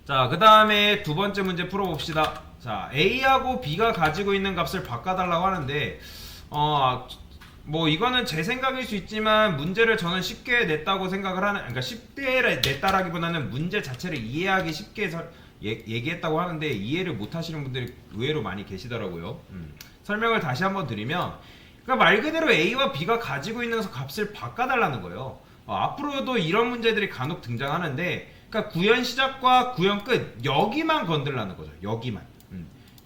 자, 그 다음에 두 번째 문제 풀어봅시다. 자, A하고 B가 가지고 있는 값을 바꿔달라고 하는데, 뭐 이거는 제 생각일 수 있지만 문제를 저는 쉽게 냈다고 생각을 하는, 그러니까 쉽게 냈다라기보다는 문제 자체를 이해하기 쉽게 얘기했다고 하는데 이해를 못 하시는 분들이 의외로 많이 계시더라고요. 설명을 다시 한번 드리면, 그러니까 말 그대로 A와 B가 가지고 있는 값을 바꿔달라는 거예요. 앞으로도 이런 문제들이 간혹 등장하는데, 그러니까 구현 시작과 구현 끝 여기만 건들라는 거죠. 여기만.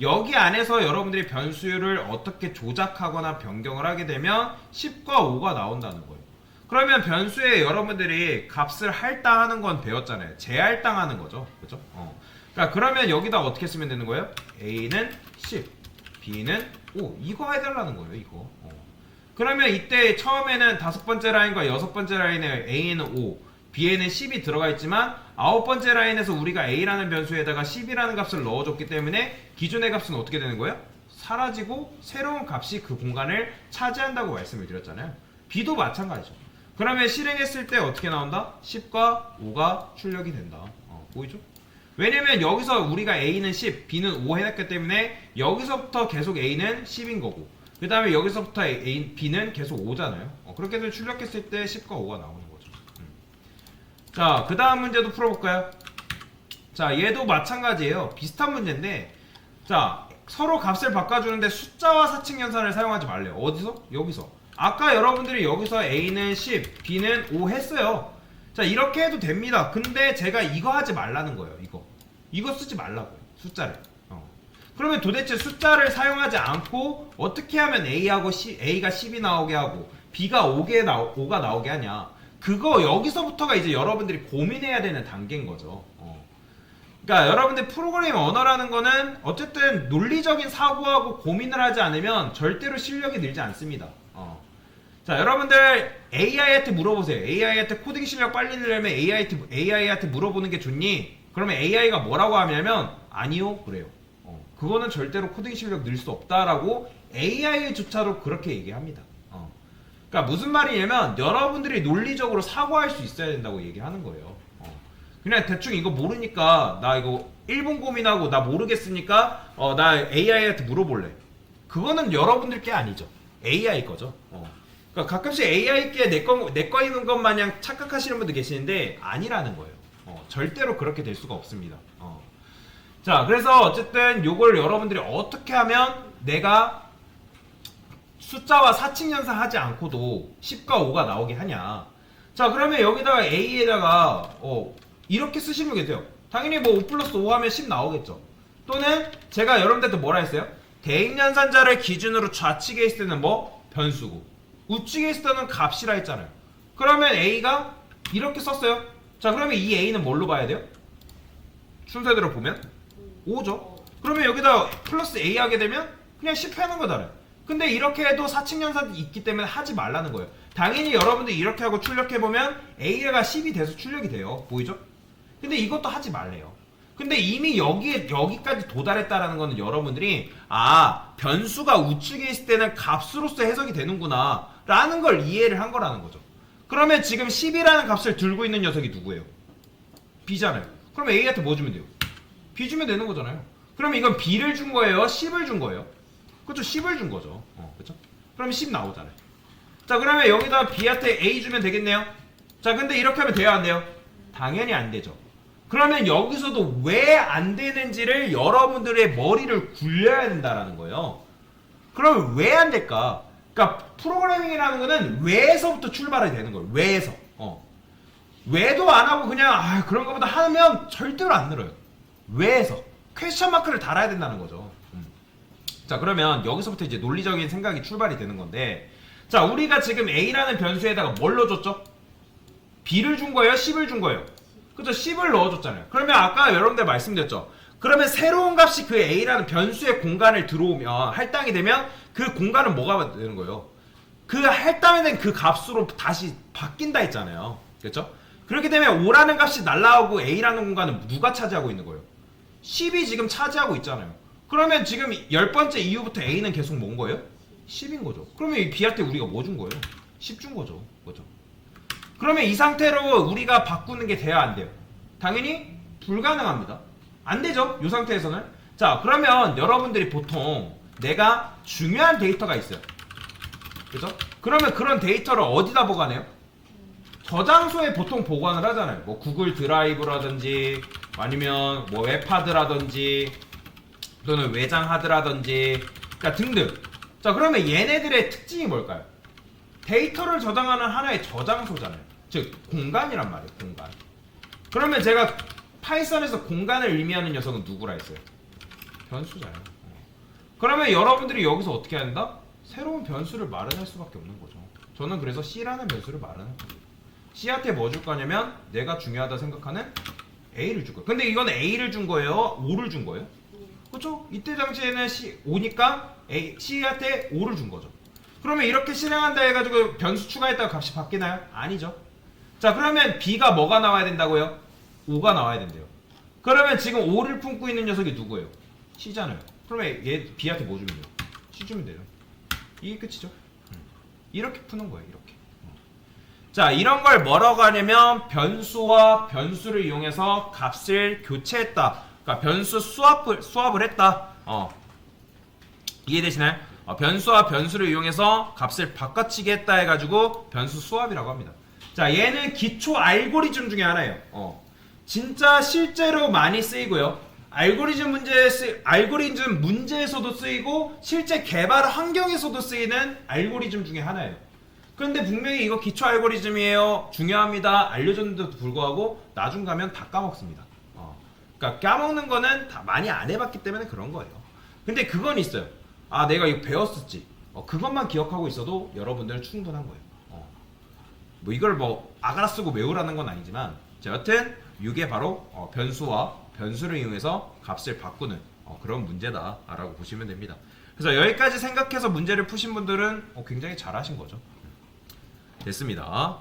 여기 안에서 여러분들이 변수를 어떻게 조작하거나 변경을 하게 되면 10과 5가 나온다는 거예요. 그러면 변수에 여러분들이 값을 할당하는 건 배웠잖아요. 재할당하는 거죠. 그죠? 그러니까 그러면 여기다 어떻게 쓰면 되는 거예요? A는 10, B는 5. 이거 해달라는 거예요. 이거. 그러면 이때 처음에는 다섯 번째 라인과 여섯 번째 라인에 A는 5, B에는 10이 들어가 있지만 아홉 번째 라인에서 우리가 A라는 변수에다가 10이라는 값을 넣어줬기 때문에 기존의 값은 어떻게 되는 거예요? 사라지고 새로운 값이 그 공간을 차지한다고 말씀을 드렸잖아요. B도 마찬가지죠. 그러면 실행했을 때 어떻게 나온다? 10과 5가 출력이 된다. 보이죠? 왜냐면 여기서 우리가 A는 10, B는 5 해놨기 때문에 여기서부터 계속 A는 10인 거고 그 다음에 여기서부터 B는 계속 5잖아요. 그렇게 해서 출력했을 때 10과 5가 나오는 거죠. 자, 그 다음 문제도 풀어볼까요? 자, 얘도 마찬가지예요. 비슷한 문제인데, 자, 서로 값을 바꿔주는데 숫자와 사칙 연산을 사용하지 말래요. 어디서? 여기서. 아까 여러분들이 여기서 A는 10, B는 5 했어요. 자, 이렇게 해도 됩니다. 근데 제가 이거 하지 말라는 거예요. 이거 쓰지 말라고요. 숫자를. 그러면 도대체 숫자를 사용하지 않고 어떻게 하면 A가 10이 나오게 하고 B가 5가 나오게 하냐. 그거 여기서부터가 이제 여러분들이 고민해야 되는 단계인 거죠. 그러니까 여러분들 프로그래밍 언어라는 거는 어쨌든 논리적인 사고하고 고민을 하지 않으면 절대로 실력이 늘지 않습니다. 자, 여러분들 AI한테 물어보세요. AI한테 코딩 실력 빨리 늘려면 AI한테 물어보는 게 좋니? 그러면 AI가 뭐라고 하냐면 아니요 그래요. 그거는 절대로 코딩 실력 늘 수 없다라고 AI조차도 그렇게 얘기합니다. 그러니까 무슨 말이냐면 여러분들이 논리적으로 사고할 수 있어야 된다고 얘기하는 거예요. 그냥 대충 이거 모르니까 나 이거 1분 고민하고 나 모르겠으니까 나 AI한테 물어볼래. 그거는 여러분들 게 아니죠. AI 거죠. 그러니까 가끔씩 AI께 내 거인 것 마냥 착각하시는 분들 계시는데 아니라는 거예요. 절대로 그렇게 될 수가 없습니다. 자, 그래서 어쨌든 요걸 여러분들이 어떻게 하면 내가 숫자와 사칙 연산하지 않고도 10과 5가 나오게 하냐. 자, 그러면 여기다가 A에다가 이렇게 쓰시면 돼요. 당연히 뭐 5 플러스 5 하면 10 나오겠죠. 또는 제가 여러분들한테 뭐라 했어요? 대입 연산자를 기준으로 좌측에 있을 때는 뭐? 변수고 우측에 있을 때는 값이라 했잖아요. 그러면 A가 이렇게 썼어요. 자, 그러면 이 A는 뭘로 봐야 돼요? 순서대로 보면 5죠. 그러면 여기다 플러스 A 하게 되면 그냥 10 하는 거잖아요. 근데 이렇게 해도 사칙 연산이 있기 때문에 하지 말라는 거예요. 당연히 여러분들 이렇게 하고 출력해보면 A가 10이 돼서 출력이 돼요. 보이죠? 근데 이것도 하지 말래요. 근데 이미 여기까지 도달했다라는 거는 여러분들이 변수가 우측에 있을 때는 값으로서 해석이 되는구나 라는 걸 이해를 한 거라는 거죠. 그러면 지금 10이라는 값을 들고 있는 녀석이 누구예요? B잖아요. 그럼 A한테 뭐 주면 돼요? B 주면 되는 거잖아요. 그럼 이건 B를 준 거예요? 10을 준 거예요? 그렇죠. 10을 준 거죠. 그렇죠? 그러면 10 나오잖아요. 자, 그러면 여기다 B한테 A 주면 되겠네요. 자, 근데 이렇게 하면 돼요, 안 돼요? 당연히 안 되죠. 그러면 여기서도 왜 안 되는지를 여러분들의 머리를 굴려야 된다라는 거예요. 그러면 왜 안 될까? 그러니까 프로그래밍이라는 거는 왜에서부터 출발이 되는 거예요. 왜에서. 왜도 안 하고 그냥 그런 것보다 하면 절대로 안 늘어요. 왜에서. 퀘스천 마크를 달아야 된다는 거죠. 자, 그러면 여기서부터 이제 논리적인 생각이 출발이 되는 건데, 자, 우리가 지금 A라는 변수에다가 뭘 넣어줬죠? B를 준 거예요? 10을 준 거예요? 그죠? 10을 넣어줬잖아요. 그러면 아까 여러분들 말씀드렸죠? 그러면 새로운 값이 그 A라는 변수의 공간을 들어오면, 할당이 되면 그 공간은 뭐가 되는 거예요? 그 할당이 된 그 값으로 다시 바뀐다 했잖아요. 그렇죠? 그렇게 되면 5라는 값이 날라오고 A라는 공간은 누가 차지하고 있는 거예요? 10이 지금 차지하고 있잖아요. 그러면 지금 10번째 이후부터 A는 계속 뭔 거예요? 10인 거죠. 그러면 이 B한테 우리가 뭐 준 거예요? 10 준 거죠. 그죠? 그러면 이 상태로 우리가 바꾸는 게 돼야 안 돼요? 당연히 불가능합니다. 안 되죠? 이 상태에서는. 자, 그러면 여러분들이 보통 내가 중요한 데이터가 있어요. 그죠? 그러면 그런 데이터를 어디다 보관해요? 저장소에 보통 보관을 하잖아요. 뭐 구글 드라이브라든지 아니면 뭐 웹하드라든지 또는 외장 하드라든지 그러니까 등등. 자, 그러면 얘네들의 특징이 뭘까요? 데이터를 저장하는 하나의 저장소잖아요. 즉 공간이란 말이에요. 공간. 그러면 제가 파이썬에서 공간을 의미하는 녀석은 누구라 했어요? 변수잖아요. 그러면 여러분들이 여기서 어떻게 한다? 새로운 변수를 마련할 수밖에 없는 거죠. 저는 그래서 C라는 변수를 마련할 거예요. C한테 뭐 줄 거냐면 내가 중요하다 생각하는 A를 줄 거예요. 근데 이건 A를 준 거예요? 5를 준 거예요? 그렇죠? 이때 당시에는 C, 5니까 C한테 5를 준 거죠. 그러면 이렇게 실행한다 해가지고 변수 추가했다가 값이 바뀌나요? 아니죠. 자, 그러면 B가 뭐가 나와야 된다고요? 5가 나와야 된대요. 그러면 지금 5를 품고 있는 녀석이 누구예요? C잖아요. 그러면 얘 B한테 뭐 주면 돼요? C 주면 돼요. 이게 끝이죠. 이렇게 푸는 거예요. 이렇게. 자, 이런 걸 뭐라고 하냐면 변수와 변수를 이용해서 값을 교체했다. 그러니까 변수 수합을 했다. 이해되시나요? 변수와 변수를 이용해서 값을 바꿔치기 했다 해가지고 변수 수합이라고 합니다. 자, 얘는 기초 알고리즘 중에 하나예요. 진짜 실제로 많이 쓰이고요. 알고리즘 문제에서도 쓰이고 실제 개발 환경에서도 쓰이는 알고리즘 중에 하나예요. 그런데 분명히 이거 기초 알고리즘이에요. 중요합니다. 알려줬는데도 불구하고 나중 가면 다 까먹습니다. 그러니까 까먹는 거는 다 많이 안 해봤기 때문에 그런 거예요. 근데 그건 있어요. 아, 내가 이거 배웠었지. 그것만 기억하고 있어도 여러분들은 충분한 거예요. 뭐 이걸 뭐 아가라 쓰고 외우라는 건 아니지만 자, 여튼 이게 바로 변수와 변수를 이용해서 값을 바꾸는 그런 문제다라고 보시면 됩니다. 그래서 여기까지 생각해서 문제를 푸신 분들은 굉장히 잘하신 거죠. 됐습니다.